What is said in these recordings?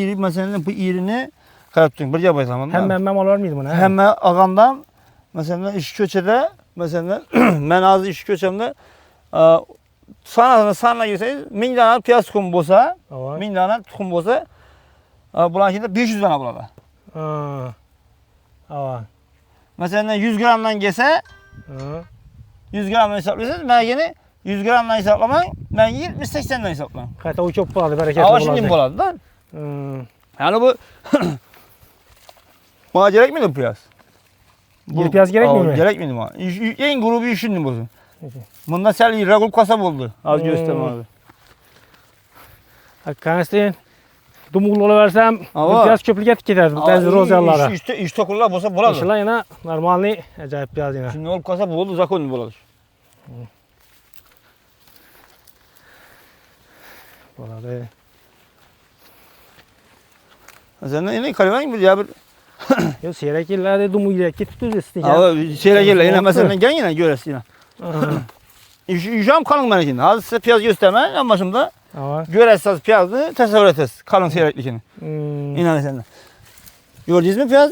Mesela bu irini karatın bir cevap tamam. Hem var mıydı buna? Hem ağamdan mesela iş köçede mesela ben az iş köçemde sana girseniz 1000 tane piyaz tuxum bolsa, 1000 tane tuxum bolsa bulan içinde 500 tane bulada. Mesela 100 gramdan gelse 100 gramdan hesaplaysanız ben yine 100 gramdan hesaplamayın, ben 70-80'den hesaplamayım. Hatta o çok buladı, bereketli buladı. Ama şimdi buladı da. Yani bu bana gerek miydi bu piyaz? Bir piyaz gerek mi? Gerek miydi bana? En grubu düşündüm bu. Bundan sen irregul kasap oldu. Az gösterme abi. Hakikaten dumuklu oluversem bir piyaz köprüge giderdi. Bazı rozyalara. İş tokullar bolsa buladı. İnşallah yine normalni acayip piyaz yine. Şimdi olup kasap oldu, zakon buladı. Buladı. Sen yine kalem bir ya bir. Yo seyrek illerde dumuyla tutuyoruz işte. Ama seyrek gel yine mesela gel yine göresin yine. Üşam kalın ben için. Az size piyaz gösterme ama şimdi göresiniz piyazı tasavvur etiniz kalın seyreklikini. İnan sen de. Gördünüz mü piyaz?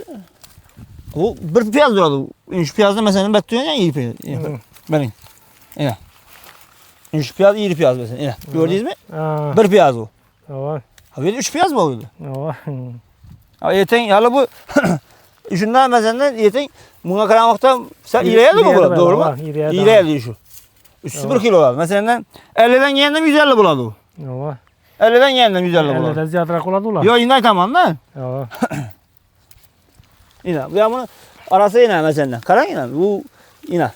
O bir piyaz duradı. Üç piyazda mesela bekliyorsun ya iyi piyaz. Benim. Yine. Üç piyaz iyi piyaz mesela. Yine. Gördünüz mü? Bir piyaz o. Evet. Abi üç piyaz mı oldu? Evet. Yeten yalı bu şundan mesela yeten buna karamakta sen ileye mi bu doğru mu? İleye diyor şu. 3-0 kilo var. Mesela 50'den yeniden 150 buladı o. Evet. 50'den yeniden 150 buladı. 50'den ziyade buladı ulan. Yok yine tamam lan. Evet. Yine bu bunu arası yine mesela. Karan yine bu yine.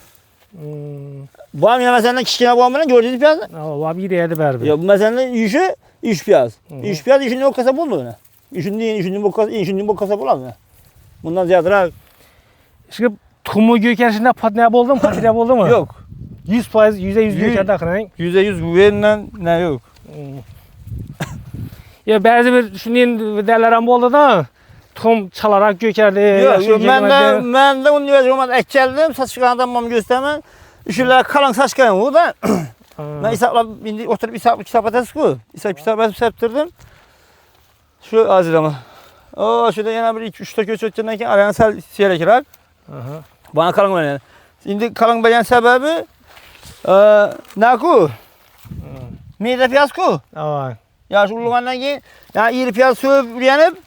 Bu am yine mesela kişine bu amına gördüğünüz piyaz. O abi ileye de verdi. Ya bu mesela yüzü iş piyaz. İş piyaz işin o kasap olmuyor ne? İşin bu kasap olamıyor. Bundan ziyade Şimdi tuhumu gökerşinde patnaya oldu mu? Patnaya oldu mu? yok. 100%, %100 gökerdi akırın. %100 güvenilen ne yok. Ya bazı bir şunun derlerim oldu da tuhum çalarak gökerdi. Yok, ben de onu yazıyorum. Ekkeldim, saç çıkandan göstermem. Şöyle kalın saç çıkan bu da. Ben indi oturup kitap atası ku. Kitap septirdim. Şu azilama. Şurada yana bir 2-3 dakika ötünden ki arayana seyre kirak. Bana kalın beğen. Şimdi kalın beğen sebebi ne ku? Mide piyaz ku. Evet. Ya şu uluğandan ki yani iri piyaz söğüp yanıp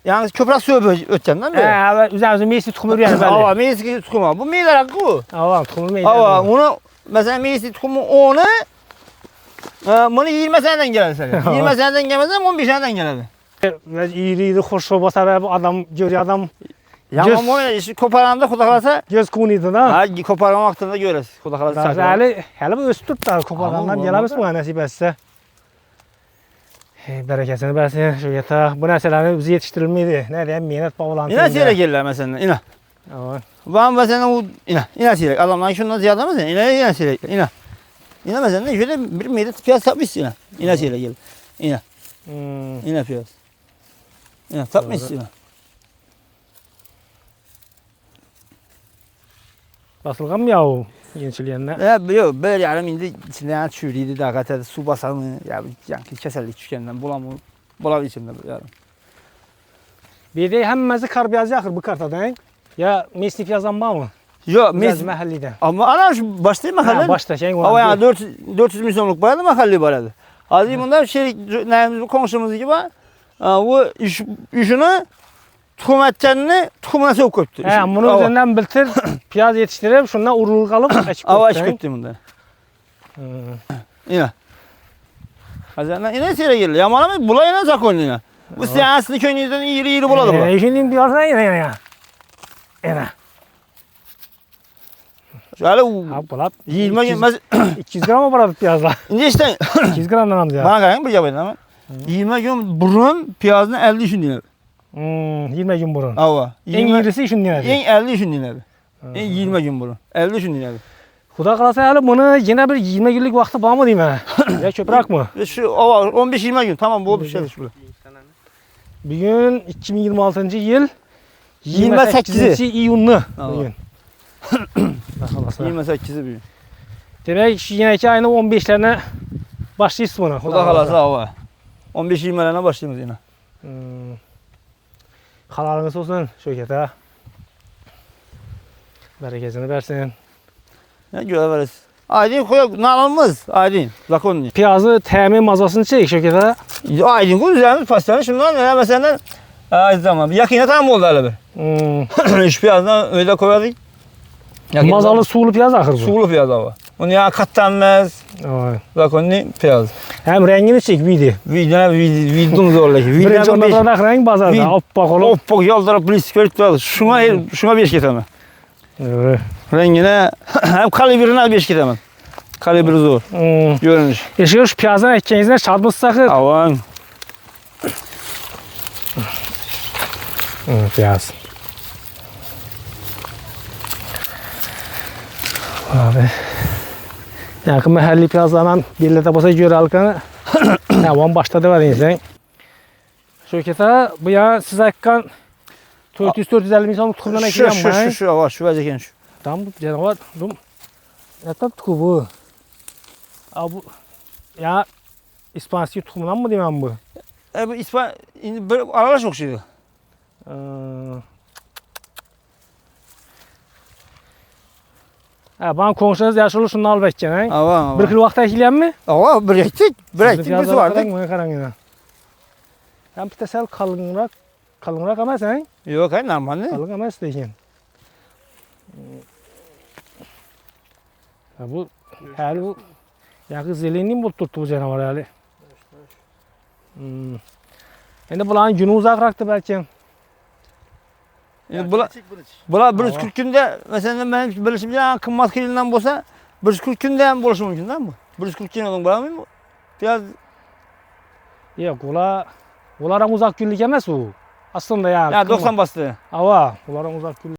yani köprak söğüp öteceksin değil mi? Evet, üzerimize meysi tuhumu yani böyle. Evet, meysi tuhumu. Bu meyler ku. Evet, tuhumu meysi. Evet, onu mesela meysi tuhumu onu bunu 20 seneden gelir sana. 20 seneden gelmezsen 15 seneden gelir. İyiydi, hoş olmasa bu adam görüyor adam. Yaman o işi koparanda kudaklasa göz kunuydu da. Ha koparmamakta da görürüz. Kudaklasa. Hele bu üst tuttar koparandan gelemez bu nasip etse. Bereketini versin şu yatağı. Bu neselerin bizi yetiştirilmeydi. Ne diyeyim minnet bağlantı. İna seyre gelirler mesela ina. Evet. Ben mesela o ina seyre. Adamlar şundan ziyade mi sen? İna seyre. İna. İna mesela şöyle bir medet piyaz tapmış ina. İna seyre gel. İna. İna piyaz. İna tapmış ina. Basılgan mı ya o gençliğinde? Ya yok böyle yarım indi içinden çürüydü daha katı su basanı ya yani keserlik tükenden bulam içimde yarım. Bir de hemmesi karbiyazı yakır bu kartadan. Ya meslek yazan var mı? Yok mes mahallede. Ama ana şu başta mahalle. Başta şey var. Ama yani 400 milyonluk bayağı mahalle baradı. Azim bunlar şey neyimiz komşumuz gibi bu işini tukum etkenini tukumuna soğuk köptü. Bunun üzerinden biltir piyaz yetiştirip şundan urur kalıp açık köptü. Ava açık köptü bundan. Yine. Hazırlan yine seyre geldi. Yamana mı? Bulayına zakon yine. Bu siyasını köyünüzden iri buladı bu. Şimdi bir arada yine. Yine. Şöyle bulat. 20 gelmez. 200 gram mı buladı piyazla? İnce işte. 200 gramdan aldı ya. Bana kalın bir cevabı ama. 20 gün burun piyazını 50 işin dinler. 20 gün burun. Ava. En iyisi işin dinler. En 50 işin dinler. En 20 gün burun. 50 işin dinler. Xuda qalasa hələ bunu yine bir 20 günlük vakti var mı diyeyim ha? Ya köprak mı? Şu 15-20 gün tamam bu oldu şey şu. Bugün 2026 yıl 28 iyunlu bugün. 28'i bugün. Demek yine 2 ayının 15'lerine başlayız bunu. Xuda qalasa hava. 15-20'lerine başlayıyoruz yine. Halalınız olsun Şöket ha. Bereketini versin. Ne göreveriz. Aydın koyuyor, nalımız. Aydın, zakonlu. Piyazı temin mazasını çek Şöket ha. Aydın koy, üzerimiz pastanı. Şundan ne mesela? Tamam. Yakına tam oldu hele bir. Şu piyazdan öyle koyardık. Mazalı sulu piyaz ahır bu. Sulu piyaz hava. Onu ya katlanmaz. Ay. Zakonlu piyaz. Hem rengini çek vidi. Vidum zorlaki. Birinci ondan da renk bazarda. Hoppa kolum. Hoppa yollara polis körüktü. Şuna bir getemem. Evet. Rengine hem kalibrine bir getemem. Kalibri zor. Görünüş. Yaşıyor şu piyazdan ekmeğinizden çarpmış sakın. Aman. Piyaz. Abi. Yakın mahalli piyazlarla birlikte basa göre halkanı. Yaman başladı var insan. Şöket ağa, bu ya siz hakkın 400-450 insan tutumdan ekleyen var. Şu var, şu vaziyken şu. Tam bu canavar, rum. Ne tat tuku bu? Abi ya İspanski tutumundan mı diyeyim bu? Bu İspan, böyle aralar çok şeydi. Bana komşunuz yaşlı şunu al bekleyin. Aman. Bir kilo vakti ekleyen mi? Ava bıraktık. Bıraktık biz vardı. Hem bir de sen kalınrak ama sen. Yok hayır normal. Kalın ama isteyin. Bu hali bu yakı zeleni bul tuttu bu canavar hali. Şimdi bulan günü uzakıraktı belki. Bula 140 günde mesela benim böyle şimdi kımmat kilinden bolsa 140 günde hem buluşu mümkün değil mi? 140 gün olun bana mı? Biraz Yok ulardan uzak günlük emez o. Aslında ya. ya 90 bastı. Ava ulardan uzak günlük.